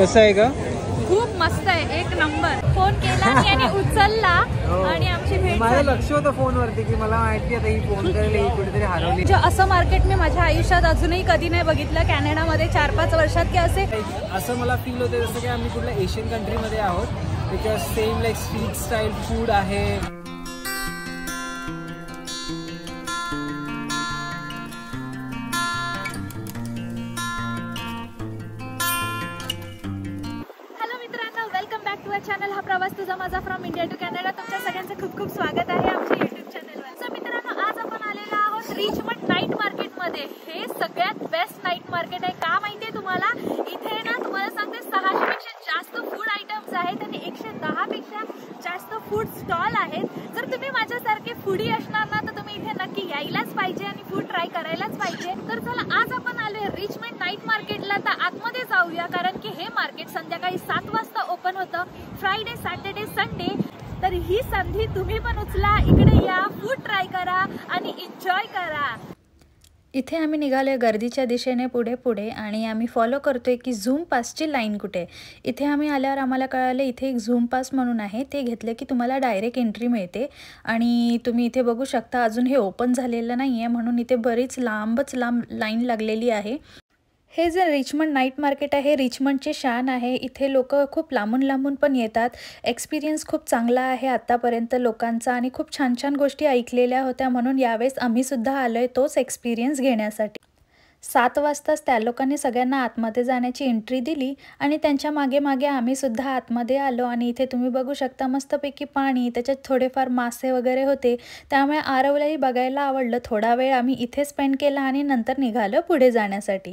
कसं आहे का? खूप मस्त आहे, एक नंबर. फोन केला आणि उचलला आणि आमची भेट. माझं लक्ष होतं फोनवरती की मला माहिती आता ही फोन करेल, ही कुठेतरी हरवली. असं मार्केट मी माझ्या आयुष्यात अजूनही कधी नाही बघितलं कॅनडामध्ये 4-5 वर्षात की असं मला फील होते जसं की आम्ही कुठल्या एशियन कंट्रीमध्ये आहोत. Because same like street style food आहे. चॅनल हा प्रवास तुझा माझा फ्रॉम इंडिया टू कॅनडा. तुमच्या सगळ्यांचं खूप खूप स्वागत आहे आमच्या यूट्यूब चॅनलवर. सो मित्रांनो, आज आपण आलेलो आहोत रिचमंड नाईट मार्केटमध्ये. हे सगळ्यात बेस्ट नाईट मार्केट आहे. का माहिती आहे तुम्हाला? इथे ना तुम्हाला सांगते 600 पेक्षा जास्त फूड आयटम्स आहेत आणि 110 पेक्षा जास्त फूड स्टॉल आहेत. जर तुम्ही माझ्यासारखे फूडी असणार ना तर तुम्ही इथे नक्की यायलाच पाहिजे आणि फूड ट्राय करायलाच पाहिजे. तर चला, आज आपण आलोय रिचमंड नाईट मार्केटला. तर आतमध्ये जाऊया, कारण की हे मार्केट संध्याकाळी 7 वाजता ओपन होतं, फ्रायडे, सॅटर्डे, संडे. तर ही संधी तुम्ही पण उचला, इकडे या, फूड ट्राय करा आणि एन्जॉय करा. इथे आम्ही निघालोय गर्दीच्या दिशेने पुढे पुढे आणि आम्ही फॉलो करतोय की झूम पासची लाईन कुठे. इथे आम्ही आल्यावर आम्हाला कळालं इथे एक झूम पास म्हणून आहे. ते घेतलं की तुम्हाला डायरेक्ट एंट्री मिळते. आणि तुम्ही इथे बघू शकता अजून हे ओपन झालेलं नाही आहे, म्हणून इथे बरीच लांब लाईन लागलेली आहे. हे जे रिचमंड नाईट मार्केट आहे, रिचमंडची शान आहे. इथे लोक खूप लांबून पण येतात. एक्सपिरियन्स खूप चांगला आहे आत्तापर्यंत लोकांचा आणि खूप छान छान गोष्टी ऐकलेल्या होत्या, म्हणून यावेळेस आम्हीसुद्धा आलो आहे तोच एक्सपिरियन्स घेण्यासाठी. 7 वाजताच त्या लोकांनी सगळ्यांना आतमध्ये जाण्याची एंट्री दिली आणि त्यांच्या मागे मागे आम्हीसुद्धा आतमध्ये आलो. आणि इथे तुम्ही बघू शकता मस्तपैकी पाणी, त्याच्यात थोडेफार मासे वगैरे होते, त्यामुळे आरवलाही बघायला आवडलं. थोडा वेळ आम्ही इथे स्पेंड केला आणि नंतर निघालो पुढे जाण्यासाठी.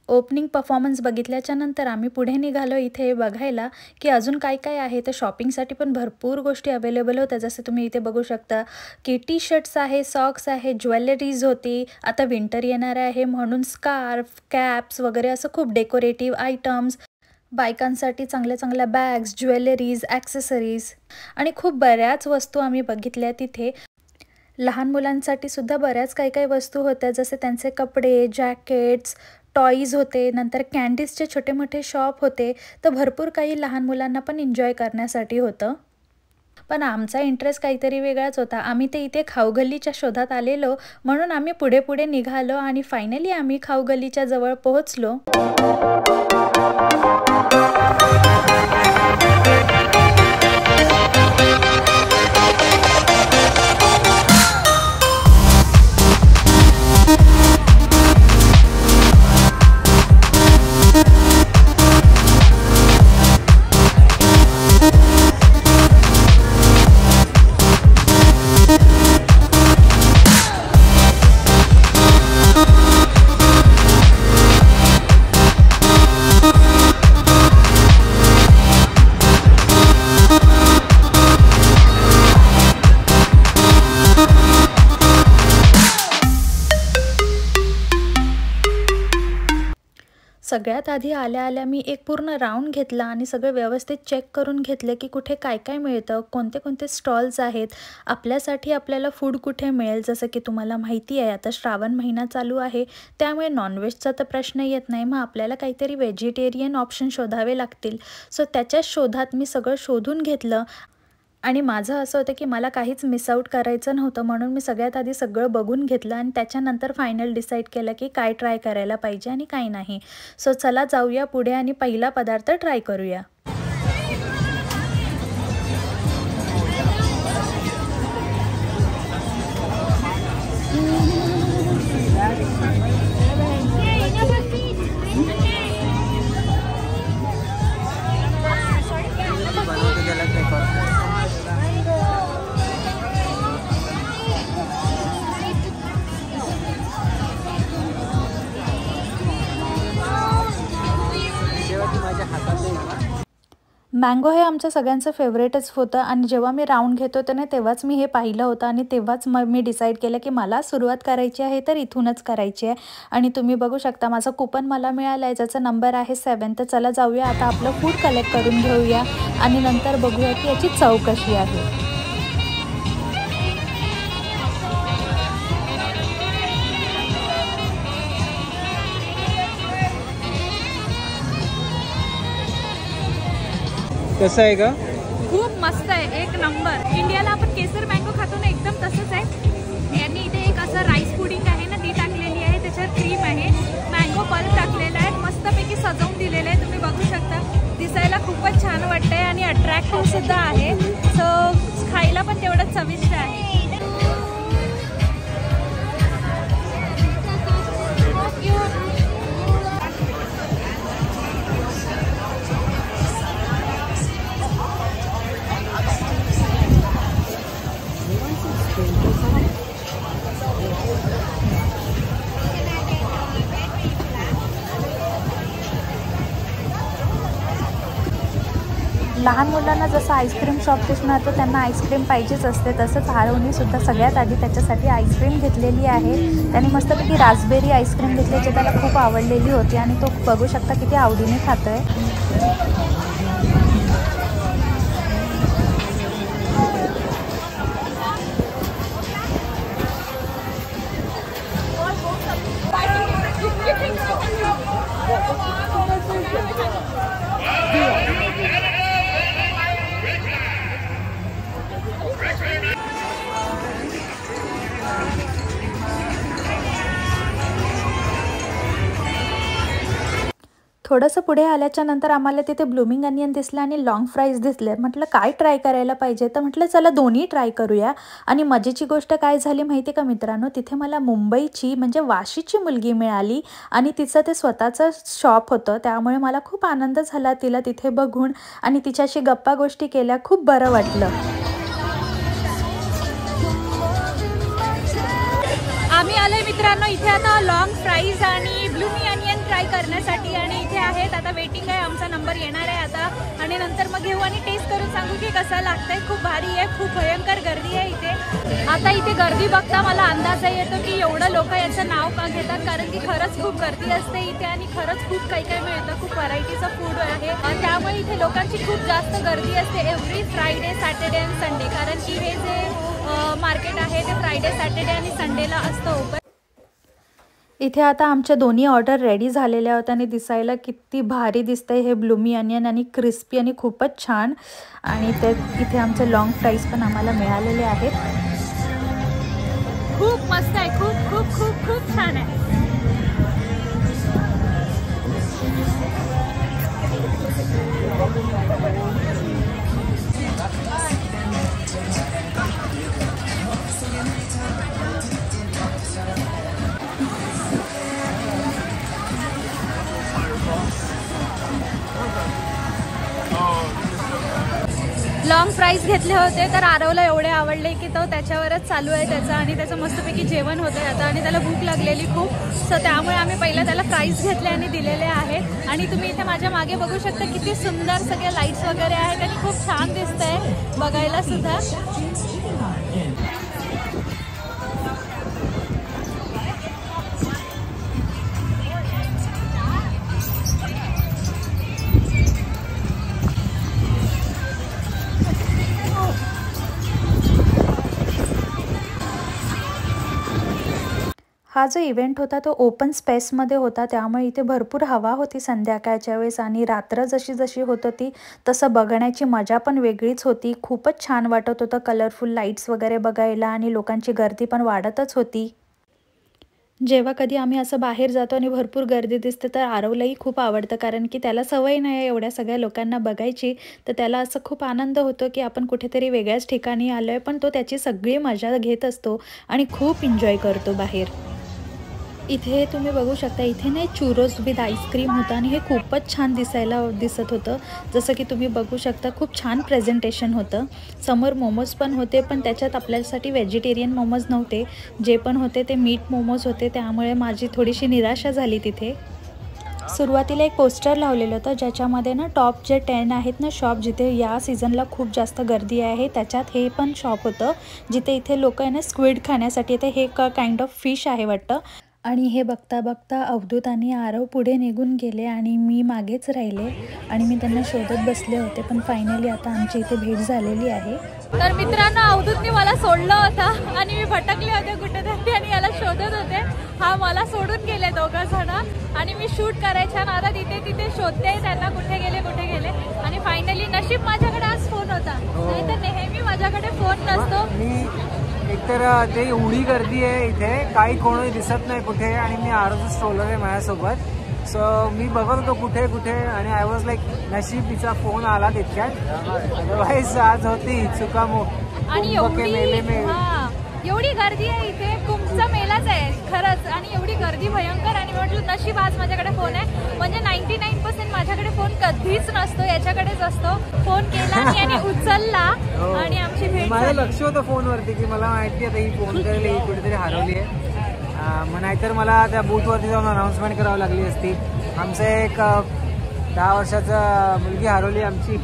ओपनिंग परफॉर्मन्स बघितल्याच्या नंतर आम्ही पुढे निघालो इथे बघायला की अजून काय काय आहे. तर शॉपिंगसाठी पण भरपूर गोष्टी अवेलेबल होत्या. जसे तुम्ही इथे बघू शकता की टी शर्ट्स आहे, सॉक्स आहे, ज्वेलरीज होती. आता विंटर येणार आहे म्हणून स्कार्फ, कॅप्स वगैरे असं खूप डेकोरेटिव्ह आयटम्स, बायकांसाठी चांगल्या चांगल्या बॅग्स, ज्वेलरीज, ॲक्सेसरीज आणि खूप बऱ्याच वस्तू आम्ही बघितल्या तिथे. लहान मुलांसाठी सुद्धा बऱ्याच काही वस्तू होत्या, जसे त्यांचे कपडे, जॅकेट्स, टॉईज होते. नंतर कॅन्डीजचे छोटे मोठे शॉप होते. तर भरपूर काही लहान मुलांना पण एन्जॉय करण्यासाठी होतं. पण आमचा इंटरेस्ट काहीतरी वेगळाच होता. आम्ही ते इथे खाऊगल्लीच्या शोधात आलेलो, म्हणून आम्ही पुढे पुढे निघालो आणि फायनली आम्ही खाऊगल्लीच्या जवळ पोहोचलो. सगळ्यात आधी आल्या आल्या मी एक पूर्ण राऊंड घेतला आणि सगळं व्यवस्थित चेक करून घेतलं की कुठे काय काय मिळतं, कोणते कोणते स्टॉल्स आहेत, आपल्यासाठी आपल्याला फूड कुठे मिळेल. जसं की तुम्हाला माहिती आहे आता श्रावण महिना चालू आहे, त्यामुळे नॉनव्हेजचा तर प्रश्न येत नाही. मग आपल्याला काहीतरी व्हेजिटेरियन ऑप्शन शोधावे लागतील. सो त्याच्या शोधात मी सगळं शोधून घेतलं आणि माझं असं होतं की मला काहीच मिस आउट करायचं नव्हतं, म्हणून मी सगळ्यात आधी सगळं बघून घेतलं आणि त्याच्यानंतर फायनल डिसाईड केलं की काय ट्राय करायला पाहिजे आणि काय नाही. सो चला जाऊया पुढे आणि पहिला पदार्थ ट्राय करूया. मँगो हे आमच्या सगळ्यांचं फेवरेटच होतं आणि जेव्हा मी राऊंड घेत होते ना तेव्हाच मी हे पाहिलं होतं आणि तेव्हाच मी डिसाईड केलं की मला सुरुवात करायची आहे तर इथूनच करायची आहे. आणि तुम्ही बघू शकता माझा कूपन मला मिळाला आहे ज्याचा नंबर आहे 7. तर चला जाऊया आता आपलं फूड कलेक्ट करून घेऊया आणि नंतर बघूया की याची चव कशी आहे. कसं आहे का? खूप मस्त आहे, एक नंबर. इंडियाला आपण केसर मँगो खातो ना एकदम तसंच आहे. यांनी इथे एक असं राईस पुडिंग आहे ना ती टाकलेली आहे, त्याच्यावर क्रीम आहे, मँगो पल्प टाकलेला आहे, मस्तपैकी सजवून दिलेलं आहे. तुम्ही बघू शकता दिसायला खूपच छान वाटतंय आणि अट्रॅक्टिव्ह सुद्धा आहे. सो खायला पण तेवढंच चविष्ट आहे. लहान मुलांना जसं आईस्क्रीम शॉप दिसून येतं त्यांना आईस्क्रीम पाहिजेच असते, तसंच आरवनीसुद्धा सगळ्यात आधी त्याच्यासाठी आईस्क्रीम घेतलेली आहे. त्याने मस्तपैकी रास्बेरी आईस्क्रीम घेतली जी त्याला खूप आवडलेली होती आणि तो बघू शकता किती आवडीने खातोय. थोडंसं पुढे आल्याच्या नंतर आम्हाला तिथे ब्लूमिंग अनियन दिसलं आणि लॉंग फ्राईज दिसले. म्हटलं काय ट्राय करायला पाहिजे, तर म्हटलं चला दोन्ही ट्राय करूया. आणि मजेची गोष्ट काय झाली माहिती का मित्रांनो, तिथे मला मुंबईची म्हणजे वाशीची मुलगी मिळाली आणि तिचं ते स्वतःचं शॉप होतं. त्यामुळे मला खूप आनंद झाला तिला तिथे बघून आणि तिच्याशी गप्पा गोष्टी केल्या, खूप बरं वाटलं. आम्ही आलोय मित्रांनो इथे आता लॉंग फ्राईज आणि ब्लूमी अनियन ट्राय करण्यासाठी आणि इथे आहेत. आता वेटिंग आहे, आमचा नंबर येणार आहे आता आणि नंतर मग घेऊ आणि टेस्ट करून सांगू की कसं लागतंय. खूप भारी आहे, खूप भयंकर गर्दी आहे इथे. आता इथे गर्दी बघता मला अंदाज येतो की एवढं लोक याचं नाव का घेतात, कारण की खरंच खूप गर्दी असते इथे आणि खरंच खूप काही काही मिळतं, खूप व्हरायटीचं फूड आहे. त्यामुळे इथे लोकांची खूप जास्त गर्दी असते एव्हरी फ्रायडे, सॅटर्डे आणि संडे, कारण की हे जे मार्केट आहे ते फ्रायडे, सॅटर्डे आणि संडेला असतं ओपन. इथे आता आमच्या दोन्ही ऑर्डर रेडी झालेल्या होत्या आणि दिसायला किती भारी दिसतंय हे ब्लूमी अनियन आणि क्रिस्पी आणि खूपच छान. आणि ते इथे आमचे लॉंग फ्राईज पण आम्हाला मिळालेले आहेत. खूप मस्त आहे, खूप खूप खूप खूप छान आहे. लॉंग फ्राईज घेतले होते तर आरवला एवढे आवडले की तो त्याच्यावरच चालू आहे त्याचं आणि त्याचं मस्तपैकी जेवण होतं आता आणि त्याला भूक लागलेली खूप. सो त्यामुळे आम्ही पहिला त्याला फ्राईज घेतले आणि दिलेले आहेत. आणि तुम्ही इथे माझ्या मागे बघू शकता किती सुंदर सगळे लाईट्स वगैरे आहेत आणि खूप छान दिसतंय बघायला सुद्धा. हा जो इव्हेंट होता तो ओपन स्पेसमध्ये होता, त्यामुळे इथे भरपूर हवा होती संध्याकाळच्या वेळेस आणि रात्र जशी जशी होत होती तसं बघण्याची मजा पण वेगळीच होती. खूपच छान वाटत होतं कलरफुल लाईट्स वगैरे बघायला आणि लोकांची गर्दी पण वाढतच होती. जेव्हा कधी आम्ही असं बाहेर जातो आणि भरपूर गर्दी दिसते तर आरवलाही खूप आवडतं, कारण की त्याला सवय नाही आहे एवढ्या सगळ्या लोकांना बघायची. तर त्याला असं खूप आनंद होतो की आपण कुठेतरी वेगळ्याच ठिकाणी आलो आहे, पण तो त्याची सगळी मजा घेत असतो आणि खूप एन्जॉय करतो बाहेर. इथे तुम्ही बघू शकता इथे नाही चुरोज विथ आईस्क्रीम होतं आणि हे खूपच छान दिसत होतं. जसं की तुम्ही बघू शकता खूप छान प्रेझेंटेशन होतं. समोर मोमोज पण होते, पण त्याच्यात आपल्यासाठी व्हेजिटेरियन मोमोज नव्हते, जे पण होते ते मीट मोमोज होते. त्यामुळे माझी थोडीशी निराशा झाली तिथे. सुरुवातीला एक पोस्टर लावलेलं होतं ज्याच्यामध्ये ना टॉप जे 10 आहेत ना शॉप जिथे या सीझनला खूप जास्त गर्दी आहे, त्याच्यात हे पण शॉप होतं जिथे इथे लोक आहे ना स्क्विड खाण्यासाठी येते. हे काइंड ऑफ फिश आहे वाटतं. आणि हे बघता बघता अवधूत आणि आरव पुढे निघून गेले आणि मी मागेच राहिले आणि मी त्यांना शोधत बसले होते. पण फायनली आता आमची इथे भेट झालेली आहे. तर मित्रांनो, अवधूतने मला सोडलं होतं आणि मी भटकले होते कुठेतरी आणि याला शोधत होते. हा मला सोडून गेले दोघं जण आणि मी शूट करायच्या नादात तिथे शोधते त्यांना कुठे गेले आणि फायनली नशीब माझ्याकडे आज फोन होता, नाहीतर नेहमी माझ्याकडे फोन नसतो. एकतर ते एवढी गर्दी आहे इथे, काही कोणी दिसत नाही कुठे आणि मी आरोचं स्ट्रोलर आहे माझ्यासोबत. सो मी बघत होतो कुठे आणि आय वॉज लाईक नशीब तिचा फोन आला तितक्यात, अदरवाईज आज होती चुकामो. आणि एवढी गर्दी आहे इथे, कुंभचा मेलाच आहे खरंच आणि एवढी गर्दी भयंकर. आणि म्हटलं नशीब आज माझ्याकडे फोन आहे, म्हणजे 99% माझ्याकडे फोन कधीच नसतो, याच्याकडेच असतो. फोन केला आणि उचलला आणि आमची भेट. माझं लक्ष होतं फोनवरती की मला माहिती आता ही फोन करेल, ही कुठेतरी हरवली आहे. मग नाहीतर मला त्या बूथवरती जाऊन अनाउन्समेंट करावी लागली असती. आमचं एक 10 वर्षाचं मुलगी हरवली आमची.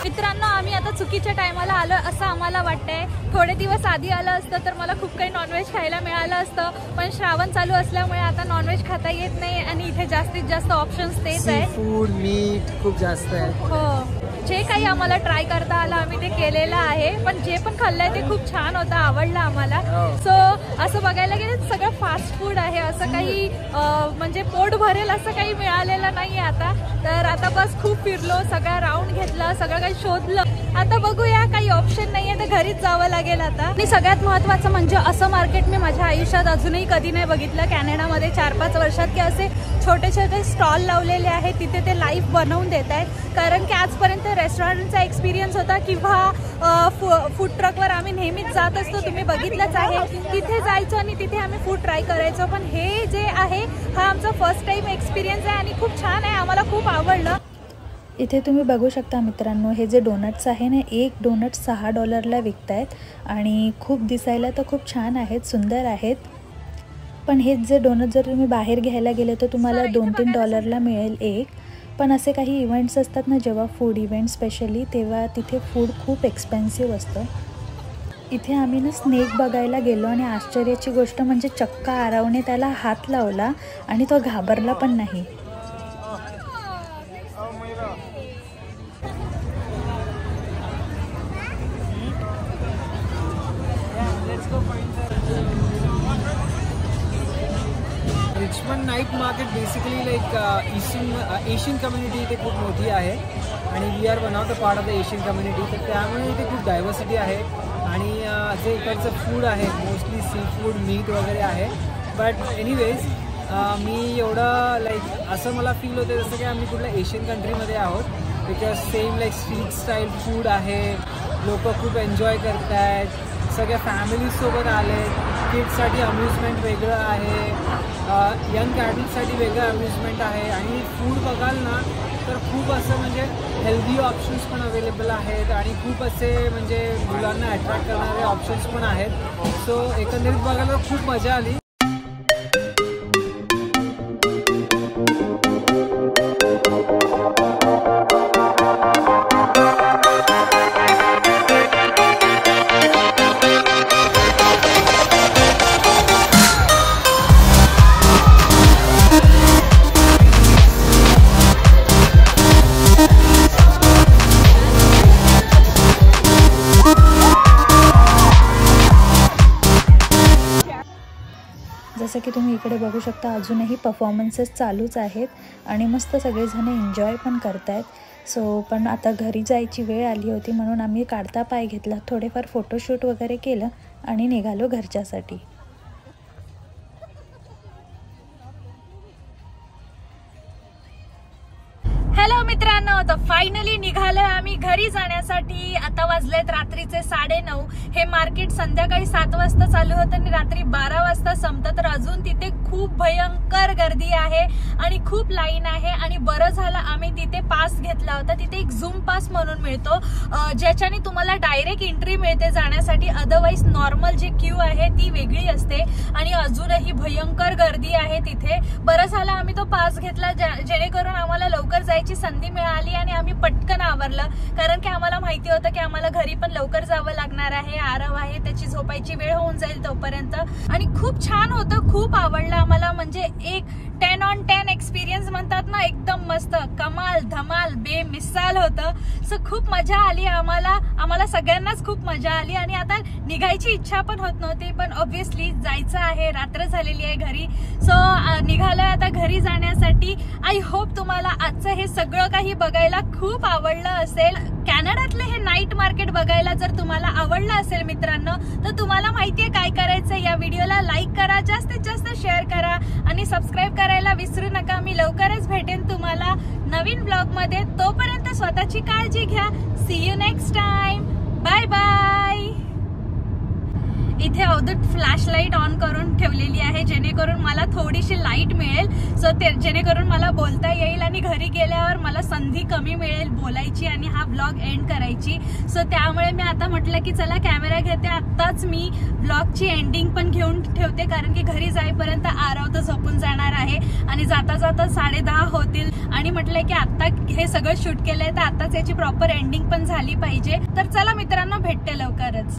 मित्रांनो, आम्ही आता चुकीच्या टायमाला आलो असं आम्हाला वाटतंय. थोडे दिवस आधी आलं असतं तर मला खूप काही नॉनव्हेज खायला मिळालं असतं, पण श्रावण चालू असल्यामुळे आता नॉनव्हेज खाता येत नाही आणि इथे जास्तीत जास्त ऑप्शन्स तेच आहे. फूड मीट खूप जास्त आहे. हो, जे काही आम्हाला ट्राय करता आलं आम्ही ते केलेलं आहे, पण जे पण खाल्लंय ते खूप छान होतं, आवडलं आम्हाला. सो असं बघायला गेलं सगळं फास्ट फूड आहे, असं काही म्हणजे पोट भरेल असं काही मिळालेलं नाही आता. तर आता बस खूप फिरलो, सगळा राऊंड घेतला, सगळं काही शोधलं. आता बघूया, काही ऑप्शन नाहीये तर घरीच जावं लागेल आता. आणि सगळ्यात महत्त्वाचं म्हणजे असं मार्केट मी माझ्या आयुष्यात अजूनही कधी नाही बघितलं कॅनडामध्ये 4-5 वर्षात, की असे छोटे छोटे स्टॉल लावलेले आहेत, तिथे ते लाईव्ह बनवून देत आहेत. कारण की आजपर्यंत रेस्टॉरंटचा एक्सपिरियन्स होता किंवा फूड ट्रकवर आम्ही नेहमीच जात असतो, तुम्ही बघितलंच आहे. तिथे जायचो आणि तिथे आम्ही फूड ट्राय करायचो, पण हे जे आहे हा आमचा फर्स्ट टाइम एक्सपिरियन्स आहे आणि खूप छान आहे, आम्हाला खूप आवडलं. इथे तुम्ही बघू शकता मित्रांनो, हे जे डोनट्स आहे ना, एक डोनट $6 विकत आहेत आणि खूप दिसायला तर खूप छान आहेत, सुंदर आहेत. पण हेच जे डोनट जर तुम्ही बाहेर घ्यायला गेले तर तुम्हाला $2-3 मिळेल एक. पण असे काही इव्हेंट्स असतात ना, जेव्हा फूड इव्हेंट स्पेशली, तेव्हा तिथे फूड खूप एक्सपेन्सिव्ह असतं. इथे आम्ही ना स्नेक बघायला गेलो आणि आश्चर्याची गोष्ट म्हणजे चक्क आरवने त्याला हात लावला आणि तो घाबरला पण नाही. Richmond night market basically like Asian community इथे खूप मोठी आहे आणि we are one of the part of the Asian community. तर त्यामुळे इथे खूप डायव्हर्सिटी आहे आणि जे इकडचं फूड आहे मोस्टली सी फूड, मीट वगैरे आहे. बट एनिवेज मी एवढं लाईक असं मला फील होते जसं की आम्ही कुठल्या एशियन कंट्रीमध्ये आहोत, because same like street style food आहे, लोक खूप एन्जॉय करत आहेत, सगळ्या फॅमिलीजसोबत आले. किड्ससाठी अम्युजमेंट वेगळं आहे, यंग कॅटल्ससाठी वेगळं अम्युजमेंट आहे. आणि फूड बघाल ना तर खूप असं म्हणजे हेल्दी ऑप्शन्स पण अवेलेबल आहेत आणि खूप असे म्हणजे मुलांना अट्रॅक्ट करणारे ऑप्शन्स पण आहेत. सो एकंदरीत बघायला खूप मजा आली. जसं की तुम्ही इकडे बघू शकता अजूनही परफॉर्मन्सेस चालूच आहेत आणि मस्त सगळेजण एन्जॉय पण करत आहेत. सो पण आता घरी जायची वेळ आली होती म्हणून आम्ही काढता पाय घेतला, थोडेफार फोटोशूट वगैरे केलं आणि निघालो घरच्यासाठी. हॅलो मित्रांनो, तर फायनली निघालोय आम्ही घरी जाण्यासाठी. आता वाजलेत रात्रीचे 9:30. हे मार्केट संध्याकाळी 7 वाजता चालू होतं आणि रात्री 12 वाजता संपतं. तर अजून तिथे खूप भयंकर गर्दी आहे आणि खूप लाईन आहे. आणि बरं झालं आम्ही तिथे पास घेतला होता. तिथे एक झूम पास म्हणून मिळतो, ज्याच्याने तुम्हाला डायरेक्ट एंट्री मिळते जाण्यासाठी. अदरवाईज नॉर्मल जी क्यू आहे ती वेगळी असते आणि अजूनही भयंकर गर्दी आहे तिथे. बरं झालं आम्ही तो पास घेतला, जेणेकरून आम्हाला लवकर जायची संधी मिळाली आणि आम्ही पटकन आवरलं. कारण की आम्हाला माहिती होतं की आम्हाला घरी पण लवकर जावं लागणार आहे. आरव आहे, त्याची झोपायची वेळ होऊन जाईल तोपर्यंत. आणि खूप छान होतं, खूप आवडलं आम्हाला. म्हणजे एक 10 on 10 एक्सपिरियन्स म्हणतात ना, एकदम मस्त, कमाल धमाल बेमिसाल होतं. सो खूप मजा आली आम्हाला सगळ्यांनाच खूप मजा आली. आणि आता निघायची इच्छा पण होत नव्हती, पण ऑब्व्हियसली जायचं आहे, रात्र झालेली आहे घरी. सो निघालोय आता घरी जाण्यासाठी. आय होप तुम्हाला आजचं हे सगळं काही बघायला खूप आवडलं असेल. कॅनडातले हे नाईट मार्केट बघायला जर तुम्हाला आवडलं असेल मित्रांनो, तर तुम्हाला माहितीये काय करायचं. या व्हिडिओला लाईक करा, जास्तीत जास्त शेअर करा आणि सबस्क्राईब करायला विसरू नका. मी लवकरच भेटेन तुम्हाला नवीन ब्लॉग मध्ये. तोपर्यंत स्वतःची काळजी घ्या. See you next time. Bye bye. इथे अवधूत फ्लॅश लाईट ऑन करून ठेवलेली आहे, जेणेकरून मला थोडीशी लाईट मिळेल. सो जेणेकरून मला बोलता येईल आणि घरी गेल्यावर मला संधी कमी मिळेल बोलायची आणि हा ब्लॉग एंड करायची. सो त्यामुळे मी आता म्हटलं की चला कॅमेरा घेते. आत्ताच मी ब्लॉगची एंडिंग पण घेऊन ठेवते, कारण की घरी जाईपर्यंत आरव तर झोपून जाणार आहे आणि जाता जाता 10:30 होतील. आणि म्हटलं की आता हे सगळं शूट केलंय तर आताच याची प्रॉपर एंडिंग पण झाली पाहिजे. तर चला मित्रांनो, भेटते लवकरच.